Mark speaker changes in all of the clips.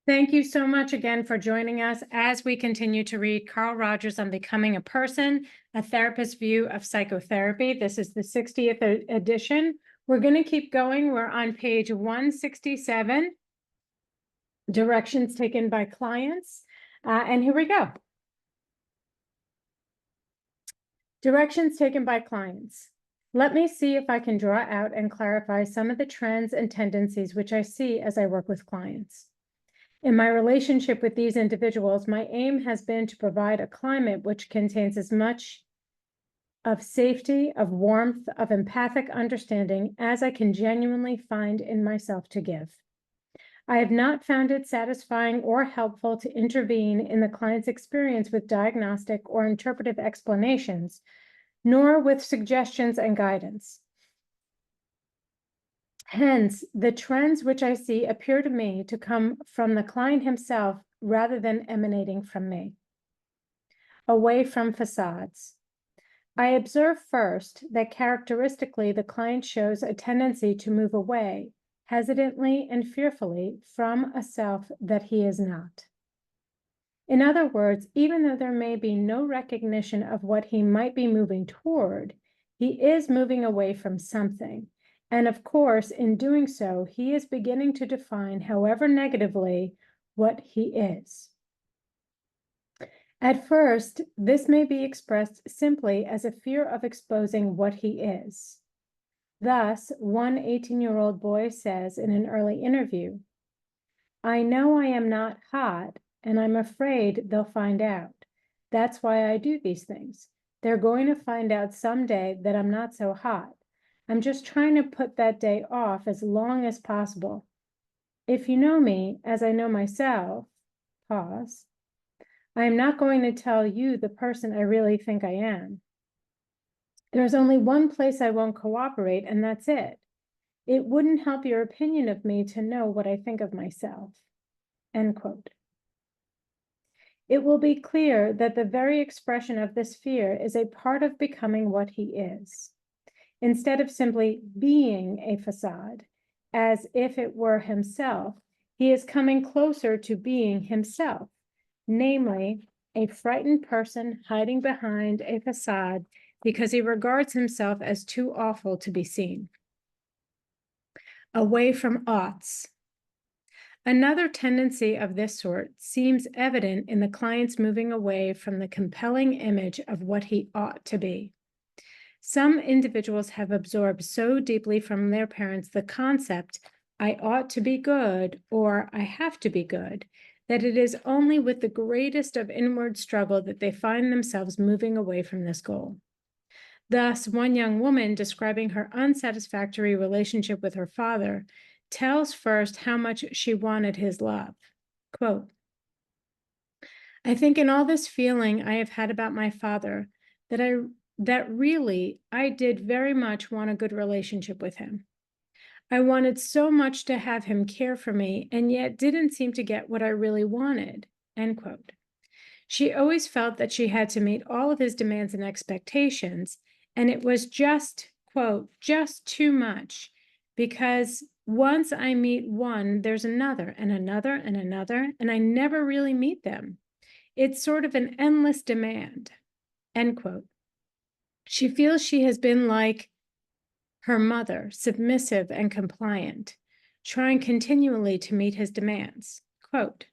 Speaker 1: Thank you so much again for joining us as we continue to read Carl Rogers on Becoming a Person, a Therapist's View of Psychotherapy. This is the 60th edition. We're going to keep going. We're on page 167, Directions Taken by Clients. And here we go. Directions taken by clients. Let me see if I can draw out and clarify some of the trends and tendencies which I see as I work with clients. In my relationship with these individuals, my aim has been to provide a climate which contains as much of safety, of warmth, of empathic understanding as I can genuinely find in myself to give. I have not found it satisfying or helpful to intervene in the client's experience with diagnostic or interpretive explanations, nor with suggestions and guidance. Hence, the trends which I see appear to me to come from the client himself rather than emanating from me. Away from facades. I observe first that characteristically the client shows a tendency to move away, hesitantly and fearfully, from a self that he is not. In other words, even though there may be no recognition of what he might be moving toward, he is moving away from something. And of course, in doing so, he is beginning to define, however negatively, what he is. At first, this may be expressed simply as a fear of exposing what he is. Thus, one 18-year-old boy says in an early interview, "I know I am not hot, and I'm afraid they'll find out. That's why I do these things. They're going to find out someday that I'm not so hot. I'm just trying to put that day off as long as possible. If you know me, as I know myself," pause, "I am not going to tell you the person I really think I am. There's only one place I won't cooperate, and that's it. It wouldn't help your opinion of me to know what I think of myself." End quote. It will be clear that the very expression of this fear is a part of becoming what he is. Instead of simply being a facade, as if it were himself, he is coming closer to being himself, namely, a frightened person hiding behind a facade because he regards himself as too awful to be seen. Away from oughts. Another tendency of this sort seems evident in the client's moving away from the compelling image of what he ought to be. Some individuals have absorbed so deeply from their parents the concept, "I ought to be good," or "I have to be good," that it is only with the greatest of inward struggle that they find themselves moving away from this goal. Thus, one young woman describing her unsatisfactory relationship with her father tells first how much she wanted his love. Quote, "I think in all this feeling I have had about my father that really I did very much want a good relationship with him. I wanted so much to have him care for me and yet didn't seem to get what I really wanted." End quote. She always felt that she had to meet all of his demands and expectations, and it was just, quote, "just too much, because once I meet one, there's another and another and another, and I never really meet them. It's sort of an endless demand." End quote. She feels she has been like her mother, submissive and compliant, trying continually to meet his demands. Quote,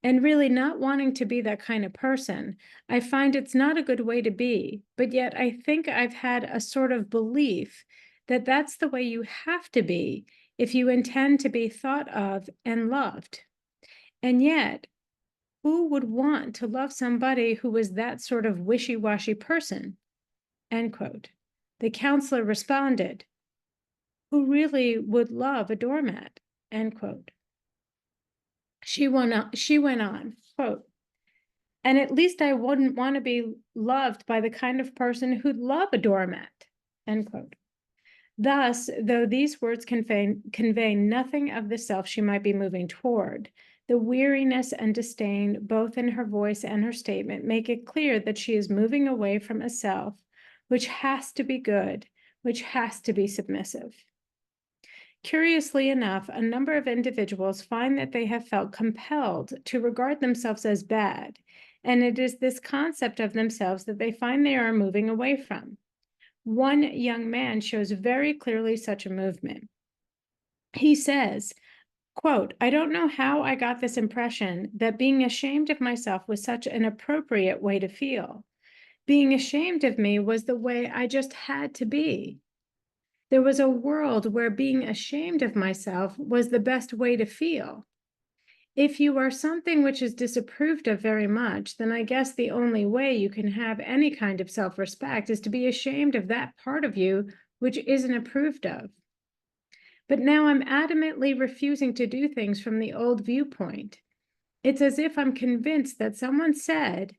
Speaker 1: "And really not wanting to be that kind of person. I find it's not a good way to be, but yet I think I've had a sort of belief that that's the way you have to be if you intend to be thought of and loved. And yet, who would want to love somebody who was that sort of wishy-washy person?" End quote. The counselor responded, "Who really would love a doormat?" End quote. She went on, quote, "And at least I wouldn't want to be loved by the kind of person who'd love a doormat." End quote. Thus, though these words convey nothing of the self she might be moving toward, the weariness and disdain, both in her voice and her statement, make it clear that she is moving away from a self which has to be good, which has to be submissive. Curiously enough, a number of individuals find that they have felt compelled to regard themselves as bad, and it is this concept of themselves that they find they are moving away from. One young man shows very clearly such a movement. He says, quote, "I don't know how I got this impression that being ashamed of myself was such an appropriate way to feel. Being ashamed of me was the way I just had to be. There was a world where being ashamed of myself was the best way to feel. If you are something which is disapproved of very much, then I guess the only way you can have any kind of self-respect is to be ashamed of that part of you which isn't approved of. But now I'm adamantly refusing to do things from the old viewpoint. It's as if I'm convinced that someone said,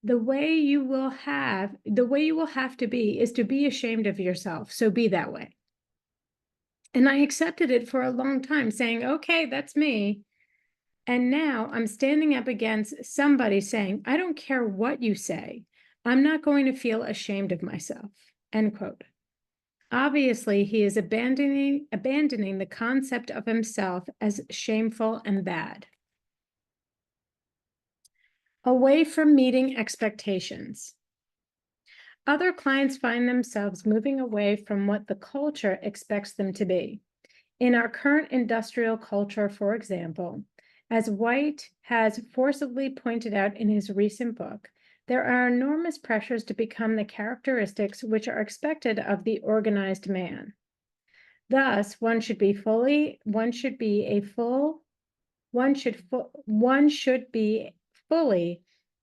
Speaker 1: the way you will have to be is to be ashamed of yourself, so be that way." And I accepted it for a long time, saying, okay, that's me. And now I'm standing up against somebody saying, I don't care what you say, I'm not going to feel ashamed of myself, end quote. Obviously, he is abandoning the concept of himself as shameful and bad. Away from meeting expectations. Other clients find themselves moving away from what the culture expects them to be. In our current industrial culture, for example, as White has forcibly pointed out in his recent book, there are enormous pressures to become the characteristics which are expected of the organized man. Thus, one should be fully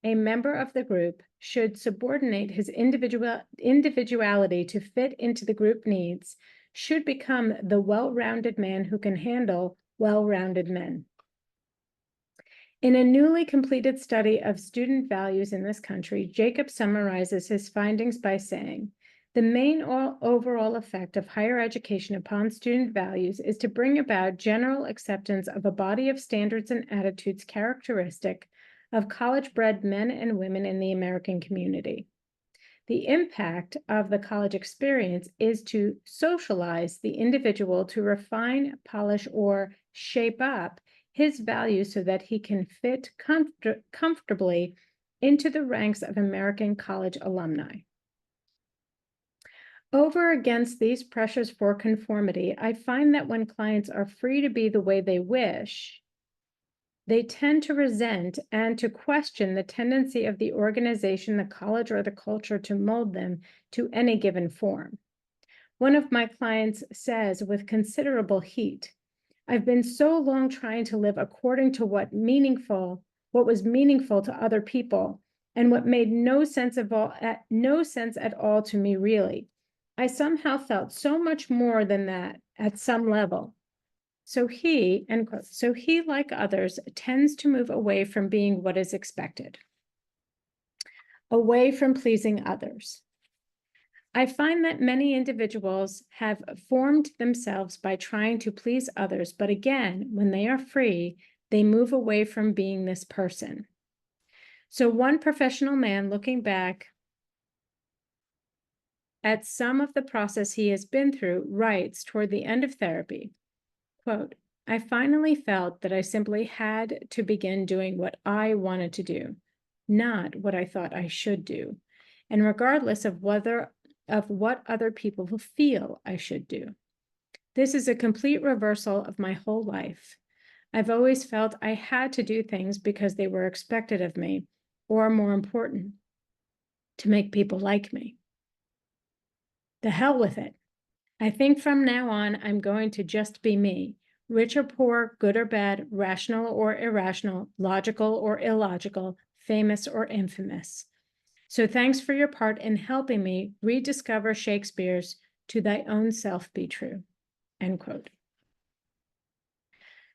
Speaker 1: a member of the group, should subordinate his individuality to fit into the group needs, should become the well-rounded man who can handle well-rounded men. In a newly completed study of student values in this country, Jacob summarizes his findings by saying, the main overall effect of higher education upon student values is to bring about general acceptance of a body of standards and attitudes characteristic of college-bred men and women in the American community. The impact of the college experience is to socialize the individual to refine, polish, or shape up his values so that he can fit comfortably into the ranks of American college alumni. Over against these pressures for conformity, I find that when clients are free to be the way they wish, they tend to resent and to question the tendency of the organization, the college, or the culture to mold them to any given form. One of my clients says with considerable heat, I've been so long trying to live according to what was meaningful to other people, and what made no sense at all to me, really. I somehow felt so much more than that at some level. So he, end quote, so he, like others, tends to move away from being what is expected, away from pleasing others. I find that many individuals have formed themselves by trying to please others, but again, when they are free, they move away from being this person. So one professional man, looking back at some of the process he has been through, writes toward the end of therapy, quote, I finally felt that I simply had to begin doing what I wanted to do, not what I thought I should do, and regardless of what other people will feel I should do. This is a complete reversal of my whole life. I've always felt I had to do things because they were expected of me, or more important, to make people like me. The hell with it. I think from now on, I'm going to just be me. Rich or poor, good or bad, rational or irrational, logical or illogical, famous or infamous. So thanks for your part in helping me rediscover Shakespeare's "To thy own self be true," end quote.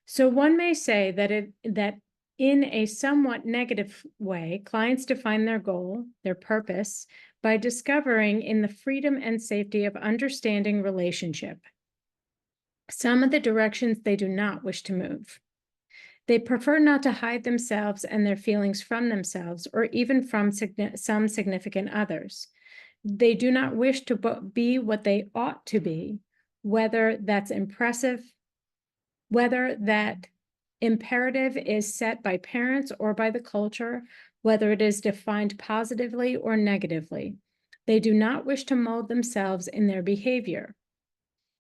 Speaker 1: So one may say that in a somewhat negative way, clients define their goal, their purpose, by discovering in the freedom and safety of understanding relationship some of the directions they do not wish to move. They prefer not to hide themselves and their feelings from themselves or even from some significant others. They do not wish to be what they ought to be whether that imperative is set by parents or by the culture, whether it is defined positively or negatively. They do not wish to mold themselves in their behavior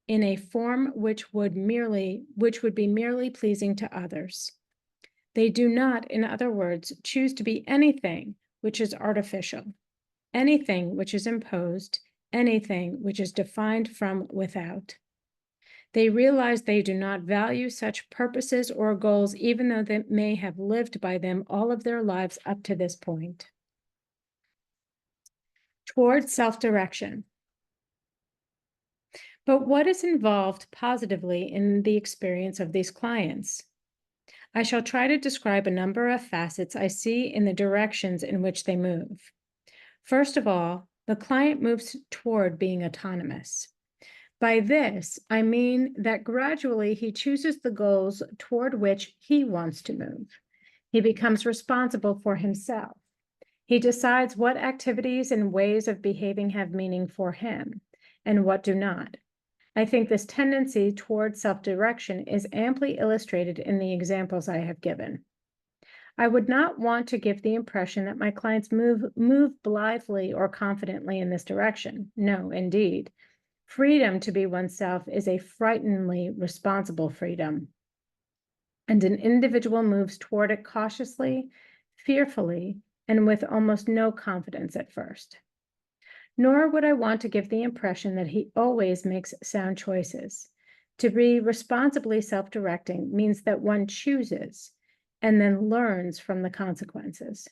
Speaker 1: in a form which would be merely pleasing to others. They do not, in other words, choose to be anything which is artificial, anything which is imposed, anything which is defined from without. They realize they do not value such purposes or goals, even though they may have lived by them all of their lives up to this point. Toward self-direction. But what is involved positively in the experience of these clients? I shall try to describe a number of facets I see in the directions in which they move. First of all, the client moves toward being autonomous. By this, I mean that gradually he chooses the goals toward which he wants to move. He becomes responsible for himself. He decides what activities and ways of behaving have meaning for him and what do not. I think this tendency toward self-direction is amply illustrated in the examples I have given. I would not want to give the impression that my clients move blithely or confidently in this direction. No, indeed. Freedom to be oneself is a frighteningly responsible freedom, and an individual moves toward it cautiously, fearfully, and with almost no confidence at first. Nor would I want to give the impression that he always makes sound choices. To be responsibly self-directing means that one chooses and then learns from the consequences.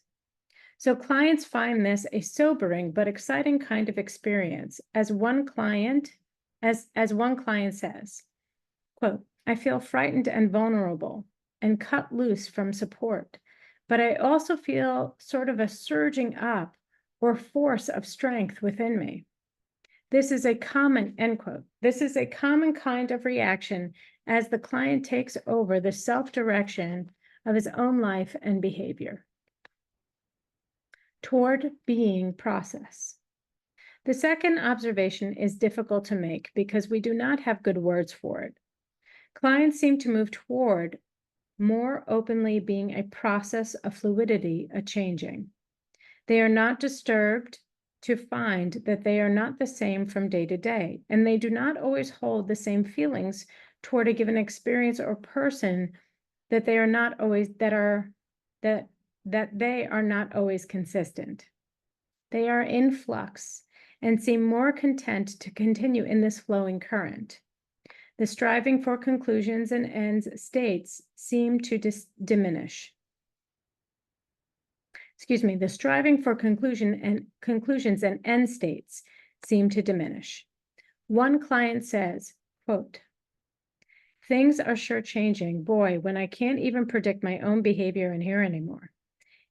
Speaker 1: So clients find this a sobering but exciting kind of experience, as one client says, quote, "I feel frightened and vulnerable and cut loose from support, but I also feel sort of a surging up or force of strength within me. This is a common," end quote. "This is a common kind of reaction as the client takes over the self-direction of his own life and behavior." Toward being process. The second observation is difficult to make because we do not have good words for it. Clients seem to move toward more openly being a process of fluidity, a changing. They are not disturbed to find that they are not the same from day to day, and they do not always hold the same feelings toward a given experience or person that they are not always that they are not always consistent. They are in flux and seem more content to continue in this flowing current. The striving for conclusions and ends states seem to diminish. The striving for conclusions and end states seem to diminish. One client says, quote, "Things are sure changing. Boy, when I can't even predict my own behavior in here anymore.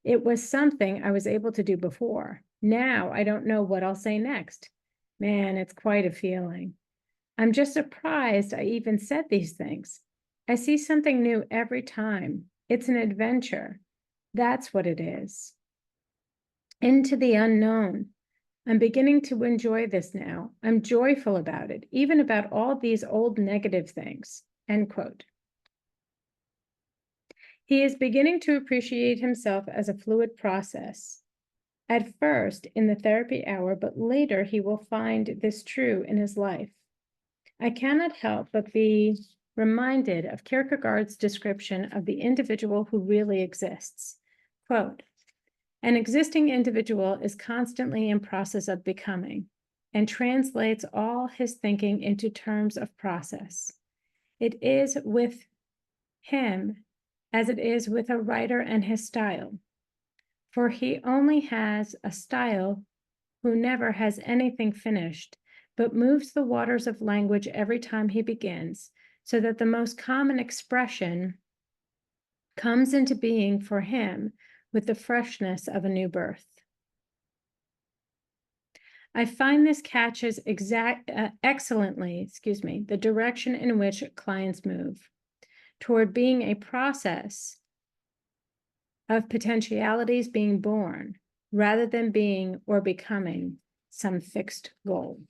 Speaker 1: It was something I was able to do before. Now I don't know what I'll say next. Man, it's quite a feeling. I'm just surprised I even said these things. I see something new every time. It's an adventure. That's what it is. Into the unknown. I'm beginning to enjoy this now. I'm joyful about it, even about all these old negative things." End quote. He is beginning to appreciate himself as a fluid process. At first, in the therapy hour, but later he will find this true in his life. I cannot help but be reminded of Kierkegaard's description of the individual who really exists. Quote, "An existing individual is constantly in process of becoming and translates all his thinking into terms of process. It is with him as it is with a writer and his style, for he only has a style who never has anything finished, but moves the waters of language every time he begins, so that the most common expression comes into being for him with the freshness of a new birth." I find this catches excellently, the direction in which clients move toward being a process of potentialities being born, rather than being or becoming some fixed goal.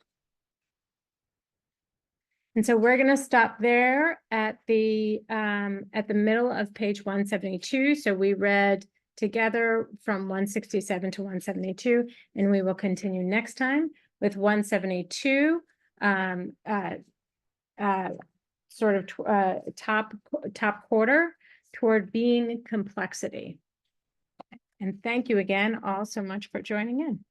Speaker 1: And so we're going to stop there at the middle of page 172. So we read together from 167 to 172, and we will continue next time with 172, sort of top quarter toward being complexity. And thank you again all so much for joining in.